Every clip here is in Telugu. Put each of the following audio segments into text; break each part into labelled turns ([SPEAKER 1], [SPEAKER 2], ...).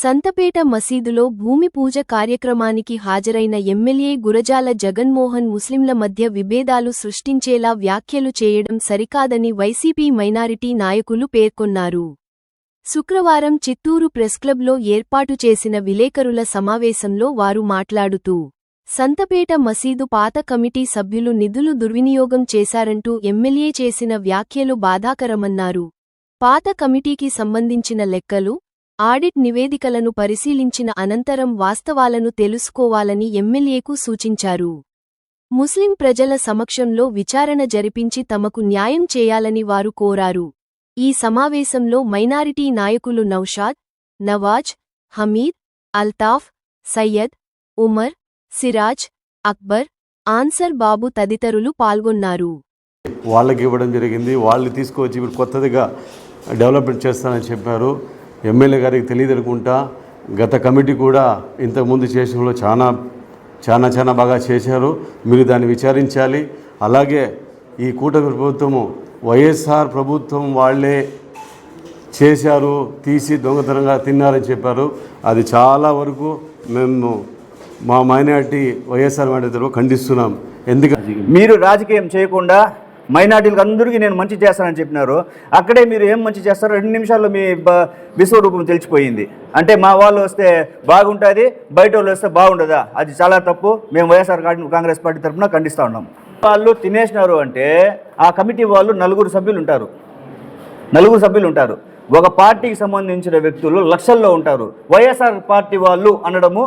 [SPEAKER 1] సంతపేట మసీదులో భూమి పూజ కార్యక్రమానికి హాజరైన ఎమ్మెల్యే గురజాల జగన్మోహన్ ముస్లింల మధ్య విభేదాలు సృష్టించేలా వ్యాఖ్యలు చేయడం సరికాదని వైసీపీ మైనారిటీ నాయకులు పేర్కొన్నారు. శుక్రవారం చిత్తూరు ప్రెస్క్లబ్లో ఏర్పాటు చేసిన విలేకరుల సమావేశంలో వారు మాట్లాడుతూ, సంతపేట మసీదు పాత కమిటీ సభ్యులు నిధులు దుర్వినియోగం చేశారంటూ ఎమ్మెల్యే చేసిన వ్యాఖ్యలు బాధాకరమన్నారు. పాత కమిటీకి సంబంధించిన లెక్కలు, ఆడిట్ నివేదికలను పరిశీలించిన అనంతరం వాస్తవాలను తెలుసుకోవాలని ఎమ్మెల్యేకు సూచించారు. ముస్లిం ప్రజల సమక్షంలో విచారణ జరిపించి తమకు న్యాయం చేయాలని వారు కోరారు. ఈ సమావేశంలో మైనారిటీ నాయకులు నౌషాద్, నవాజ్, హమీద్, అల్తాఫ్, సయ్యద్, ఉమర్, సిరాజ్, అక్బర్, ఆన్సర్ బాబు తదితరులు పాల్గొన్నారు.
[SPEAKER 2] వాళ్ళకి ఇవ్వడం జరిగింది. వాళ్ళు తీసుకువచ్చి ఇప్పుడు కొత్తదిగా డెవలప్మెంట్ చేస్తానని చెప్పారు. ఎమ్మెల్యే గారికి తెలియదనుకుంటా. గత కమిటీ కూడా ఇంతకుముందు చేసినలో చాలా బాగా చేశారు. మీరు దాన్ని విచారించాలి. అలాగే ఈ కూటమి ప్రభుత్వము వైఎస్ఆర్ ప్రభుత్వం వాళ్ళే చేశారు, తీసి దొంగతనంగా తిన్నారని చెప్పారు. అది చాలా వరకు మేము మా మైనారిటీ వైఎస్ఆర్ మైనారిటీలో ఖండిస్తున్నాం. ఎందుకంటే
[SPEAKER 3] మీరు రాజకీయం చేయకుండా మైనార్టీలకు అందరికీ నేను మంచి చేస్తానని చెప్పినారు. అక్కడే మీరు ఏం మంచి చేస్తారో 2 నిమిషాల్లో మీ విశ్వరూపం తెలిసిపోయింది. అంటే మా వాళ్ళు వస్తే బాగుంటుంది, బయట వాళ్ళు వస్తే బాగుండదా? అది చాలా తప్పు. మేము వైఎస్ఆర్ కాంగ్రెస్ పార్టీ తరఫున ఖండిస్తూ ఉన్నాం. వాళ్ళు తినేసినారు అంటే ఆ కమిటీ వాళ్ళు 4 సభ్యులు ఉంటారు. 4 సభ్యులు ఉంటారు. ఒక పార్టీకి సంబంధించిన వ్యక్తులు లక్షల్లో ఉంటారు. వైఎస్ఆర్ పార్టీ వాళ్ళు అనడము,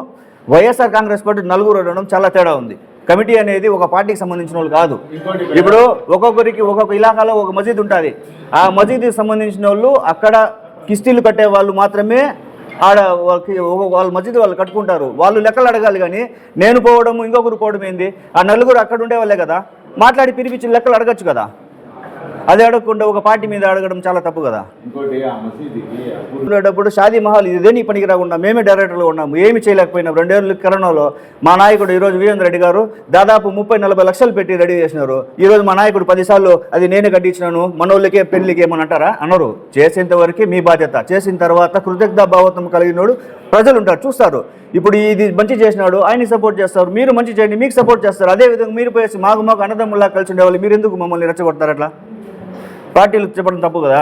[SPEAKER 3] వైఎస్ఆర్ కాంగ్రెస్ పార్టీ 4 అనడం చాలా తేడా ఉంది. కమిటీ అనేది ఒక పార్టీకి సంబంధించిన వాళ్ళు కాదు. ఇప్పుడు ఒక్కొక్కరికి ఒక్కొక్క ఇలాకాలో ఒక మసీద్ ఉంటుంది. ఆ మసీదుకి సంబంధించిన వాళ్ళు అక్కడ కిస్తీలు కట్టే వాళ్ళు మాత్రమే ఆడ వాళ్ళ మసీదు వాళ్ళు కట్టుకుంటారు. వాళ్ళు లెక్కలు అడగాలి. కానీ నేను పోవడం, ఇంకొకరు పోవడం ఏంది? ఆ 4 అక్కడ ఉండే వాళ్ళే కదా, మాట్లాడి పిలిపించి లెక్కలు అడగచ్చు కదా. అదే అడగకుండా ఒక పార్టీ మీద అడగడం చాలా తప్పు కదా. ఉండేటప్పుడు షాదీ మహల్ ఇదేని పనికి రాకుండా మేమే డైరెక్టర్లు ఉన్నాము, ఏమి చేయలేకపోయినాం. 2 ఏళ్ళు కరోనాలో మా నాయకుడు ఈరోజు వీరేంద్ర రెడ్డి గారు దాదాపు 30-40 లక్షలు పెట్టి రెడీ చేసినారు. ఈరోజు మా నాయకుడు 10 సార్లు అది నేనే కట్టించినాను, మనోళ్ళకే పెళ్లికి ఏమని అంటారా? అనరు. చేసేంత వరకు మీ బాధ్యత. చేసిన తర్వాత కృతజ్ఞతా భావత్వం కలిగినోడు ప్రజలు ఉంటారు, చూస్తారు. ఇప్పుడు ఇది మంచి చేసినాడు, ఆయన్ని సపోర్ట్ చేస్తారు. మీరు మంచి చేయండి, మీకు సపోర్ట్ చేస్తారు. అదేవిధంగా మీరు పోయేసి మాకు అన్నదమ్ముల్లా కలిసి ఉండేవాళ్ళు మీరు ఎందుకు మమ్మల్ని రెచ్చగొడతారు? అట్లా పార్టీలకు చెప్పడం తప్పు కదా.